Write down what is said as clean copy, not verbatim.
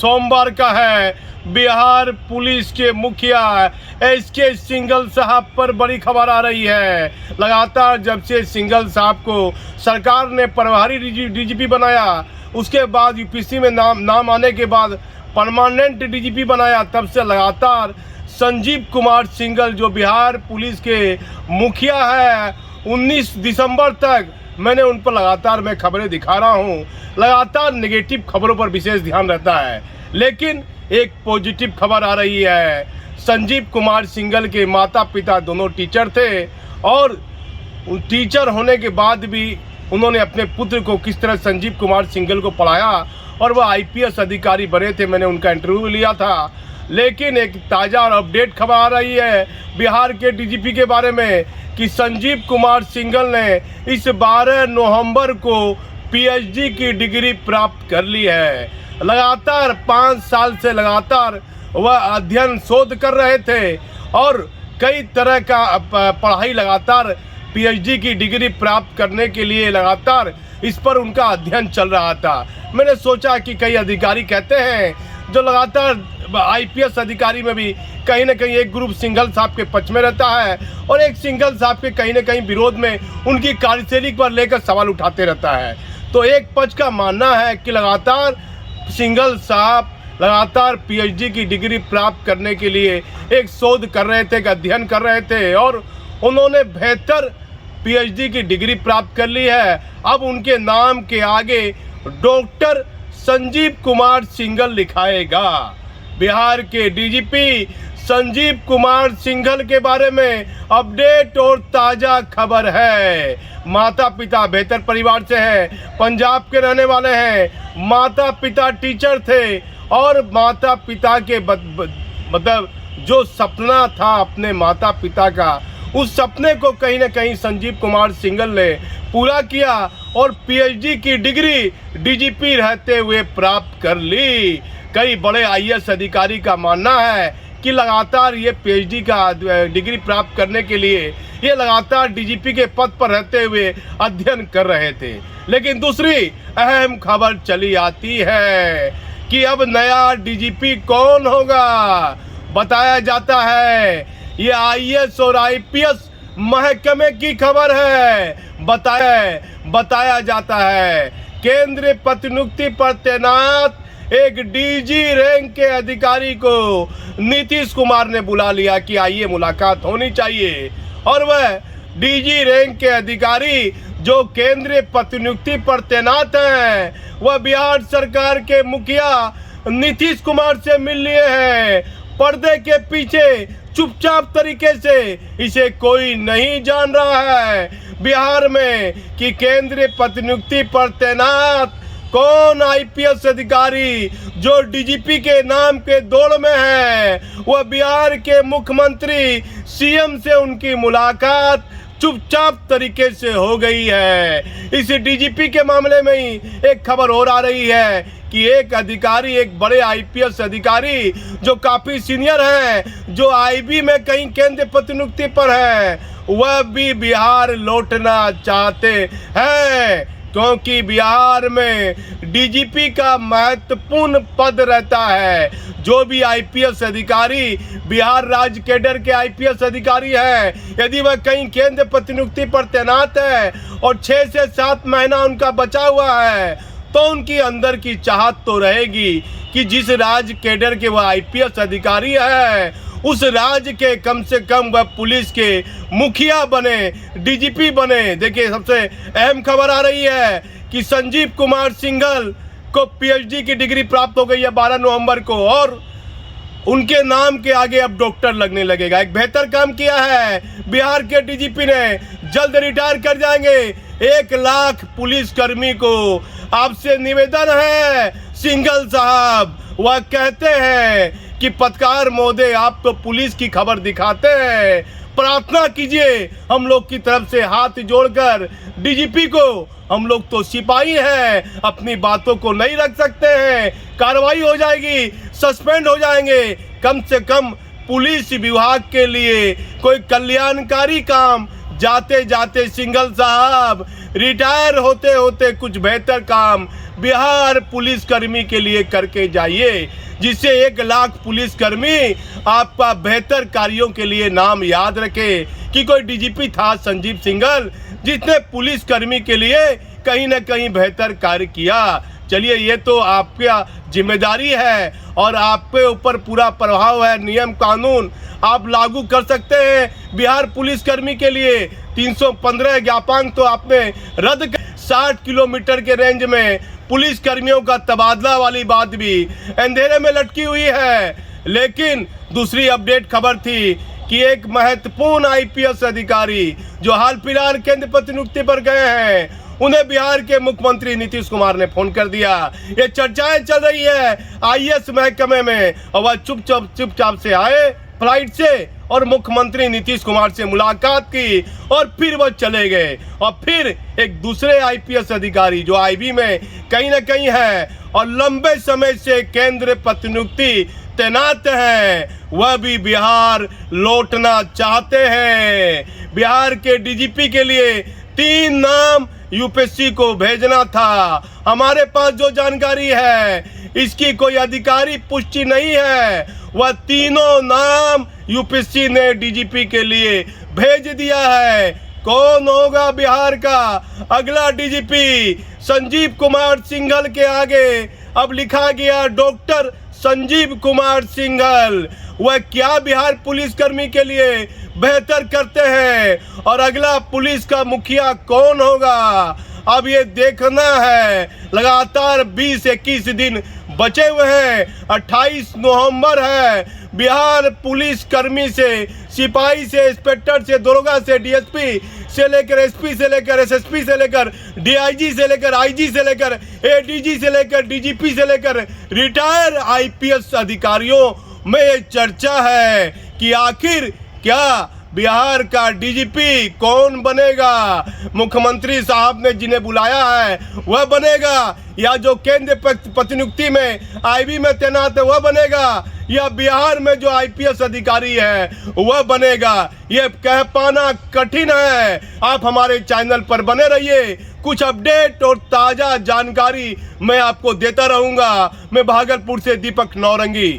सोमवार का है। बिहार पुलिस के मुखिया एसके सिंघल साहब पर बड़ी खबर आ रही है। लगातार जब से सिंघल साहब को सरकार ने प्रभारी डीजीपी बनाया, उसके बाद यूपीसी में नाम आने के बाद परमानेंट डीजीपी बनाया, तब से लगातार संजीव कुमार सिंघल जो बिहार पुलिस के मुखिया है, 19 दिसंबर तक मैंने उन पर लगातार मैं खबरें दिखा रहा हूँ। लगातार नेगेटिव खबरों पर विशेष ध्यान रहता है, लेकिन एक पॉजिटिव खबर आ रही है। संजीव कुमार सिंघल के माता पिता दोनों टीचर थे और टीचर होने के बाद भी उन्होंने अपने पुत्र को किस तरह संजीव कुमार सिंघल को पढ़ाया और वह आईपीएस अधिकारी बने थे। मैंने उनका इंटरव्यू लिया था, लेकिन एक ताज़ा और अपडेट खबर आ रही है बिहार के डीजीपी के बारे में कि संजीव कुमार सिंघल ने इस 12 नवंबर को पीएचडी की डिग्री प्राप्त कर ली है। लगातार 5 साल से लगातार वह अध्ययन शोध कर रहे थे और कई तरह का पढ़ाई लगातार पीएचडी की डिग्री प्राप्त करने के लिए लगातार इस पर उनका अध्ययन चल रहा था। मैंने सोचा कि कई अधिकारी कहते हैं जो लगातार आईपीएस अधिकारी में भी कहीं ना कहीं एक ग्रुप सिंघल साहब के पक्ष में रहता है और एक सिंघल साहब के कहीं ना कहीं विरोध में उनकी कार्यशैली पर लेकर सवाल उठाते रहता है। तो एक पक्ष का मानना है कि लगातार सिंघल साहब लगातार पीएचडी की डिग्री प्राप्त करने के लिए एक शोध कर रहे थे, एक अध्ययन कर रहे थे और उन्होंने बेहतर पीएचडी की डिग्री प्राप्त कर ली है। अब उनके नाम के आगे डॉक्टर संजीव कुमार सिंघल लिखाएगा। बिहार के डीजीपी संजीव कुमार सिंघल के बारे में अपडेट और ताज़ा खबर है। माता पिता बेहतर परिवार से हैं, पंजाब के रहने वाले हैं, माता पिता टीचर थे और माता पिता के मतलब जो सपना था अपने माता पिता का, उस सपने को कहीं ना कहीं संजीव कुमार सिंघल ने पूरा किया और पीएचडी की डिग्री डीजीपी रहते हुए प्राप्त कर ली। कई बड़े आईएएस अधिकारी का मानना है कि लगातार ये पीएचडी का डिग्री प्राप्त करने के लिए ये लगातार डीजीपी के पद पर रहते हुए अध्ययन कर रहे थे। लेकिन दूसरी अहम खबर चली आती है कि अब नया डीजीपी कौन होगा। बताया जाता है ये आईएएस और आईपीएस महकमे की खबर है। बताया जाता है केंद्रीय प्रतिनियुक्ति पर तैनात एक डीजी रैंक के अधिकारी को नीतीश कुमार ने बुला लिया कि आइए मुलाकात होनी चाहिए। और वह डीजी रैंक के अधिकारी जो केंद्रीय प्रतिनियुक्ति पर तैनात हैं, वह बिहार सरकार के मुखिया नीतीश कुमार से मिल लिए हैं। पर्दे के पीछे चुपचाप तरीके से इसे कोई नहीं जान रहा है बिहार में कि केंद्रीय प्रतिनियुक्ति पर तैनात कौन आईपीएस अधिकारी जो डीजीपी के नाम के दौड़ में है। वह बिहार के मुख्यमंत्री सीएम से उनकी मुलाकात चुपचाप तरीके से हो गई है। इस डीजीपी के मामले में ही एक खबर और आ रही है कि एक अधिकारी, एक बड़े आईपीएस अधिकारी जो काफ़ी सीनियर हैं, जो आईबी में कहीं केंद्रीय प्रतिनियुक्ति पर है, वह भी बिहार लौटना चाहते हैं क्योंकि बिहार में डीजीपी का महत्वपूर्ण पद रहता है। जो भी आईपीएस अधिकारी बिहार राज्य कैडर के आईपीएस अधिकारी हैं, यदि वह कहीं केंद्र प्रतिनियुक्ति पर तैनात है और 6 से 7 महीना उनका बचा हुआ है, तो उनकी अंदर की चाहत तो रहेगी कि जिस राज्य कैडर के वह आईपीएस अधिकारी है, उस राज्य के कम से कम वह पुलिस के मुखिया बने, डीजीपी बने। देखिए, सबसे अहम खबर आ रही है कि संजीव कुमार सिंघल को पीएचडी की डिग्री प्राप्त हो गई है 12 नवंबर को और उनके नाम के आगे अब डॉक्टर लगने लगेगा। एक बेहतर काम किया है बिहार के डीजीपी ने, जल्द रिटायर कर जाएंगे। 1 लाख पुलिसकर्मी को आपसे निवेदन है सिंघल साहब, वह कहते हैं कि पत्रकार महोदय आप तो पुलिस की खबर दिखाते हैं, प्रार्थना कीजिए हम लोग की तरफ से हाथ जोड़कर डीजीपी को। हम लोग तो सिपाही हैं, अपनी बातों को नहीं रख सकते हैं, कार्रवाई हो जाएगी, सस्पेंड हो जाएंगे। कम से कम पुलिस विभाग के लिए कोई कल्याणकारी काम जाते जाते सिंघल साहब रिटायर होते होते कुछ बेहतर काम बिहार पुलिसकर्मी के लिए करके जाइए, जिससे 1 लाख पुलिसकर्मी आपका बेहतर कार्यों के लिए नाम याद रखे कि कोई डीजीपी था संजीव सिंघल जिसने पुलिसकर्मी के लिए कहीं ना कहीं बेहतर कार्य किया। चलिए, ये तो आपका जिम्मेदारी है और आपके ऊपर पूरा प्रभाव है, नियम कानून आप लागू कर सकते हैं बिहार पुलिसकर्मी के लिए। 315 ज्ञापन तो आपने रद्द कर, 60 किलोमीटर के रेंज में पुलिस कर्मियों का तबादला वाली बात भी अंधेरे में लटकी हुई है। लेकिन दूसरी अपडेट खबर थी कि एक महत्वपूर्ण आईपीएस अधिकारी जो हाल फिलहाल केंद्र प्रतिनियुक्ति पर गए हैं, उन्हें बिहार के मुख्यमंत्री नीतीश कुमार ने फोन कर दिया। ये चर्चाएं चल रही है आईएएस महकमे में, और वह चुपचाप से आए फ्लाइट से और मुख्यमंत्री नीतीश कुमार से मुलाकात की और फिर वह चले गए। और फिर एक दूसरे आईपीएस अधिकारी जो आईबी में कहीं ना कहीं है और लंबे समय से केंद्र प्रतिनियुक्ति तैनात हैं, वह भी बिहार लौटना चाहते हैं। बिहार के डीजीपी के लिए 3 नाम यूपीएससी को भेजना था। हमारे पास जो जानकारी है, इसकी कोई आधिकारिक पुष्टि नहीं है, वह तीनों नाम यूपीएससी ने डीजीपी के लिए भेज दिया है। कौन होगा बिहार का अगला डीजीपी? संजीव कुमार सिंघल के आगे अब लिखा गया डॉक्टर संजीव कुमार सिंघल। वह क्या बिहार पुलिसकर्मी के लिए बेहतर करते हैं और अगला पुलिस का मुखिया कौन होगा, अब ये देखना है। लगातार 20-21 दिन बचे हुए हैं, 28 नवंबर है। बिहार पुलिस कर्मी से, सिपाही से, इंस्पेक्टर से, दरोगा से, डीएसपी से लेकर एसपी से लेकर एसएसपी से लेकर डीआईजी से लेकर आईजी से लेकर एडीजी से लेकर डीजीपी से लेकर रिटायर आईपीएस अधिकारियों में ये चर्चा है कि आखिर क्या बिहार का डीजीपी कौन बनेगा। मुख्यमंत्री साहब ने जिन्हें बुलाया है वह बनेगा, या जो केंद्र प्रतिनियुक्ति में आईबी में तैनात है वह बनेगा, या बिहार में जो आईपीएस अधिकारी है वह बनेगा, ये कह पाना कठिन है। आप हमारे चैनल पर बने रहिए, कुछ अपडेट और ताज़ा जानकारी मैं आपको देता रहूँगा। मैं भागलपुर से दीपक नौरंगी।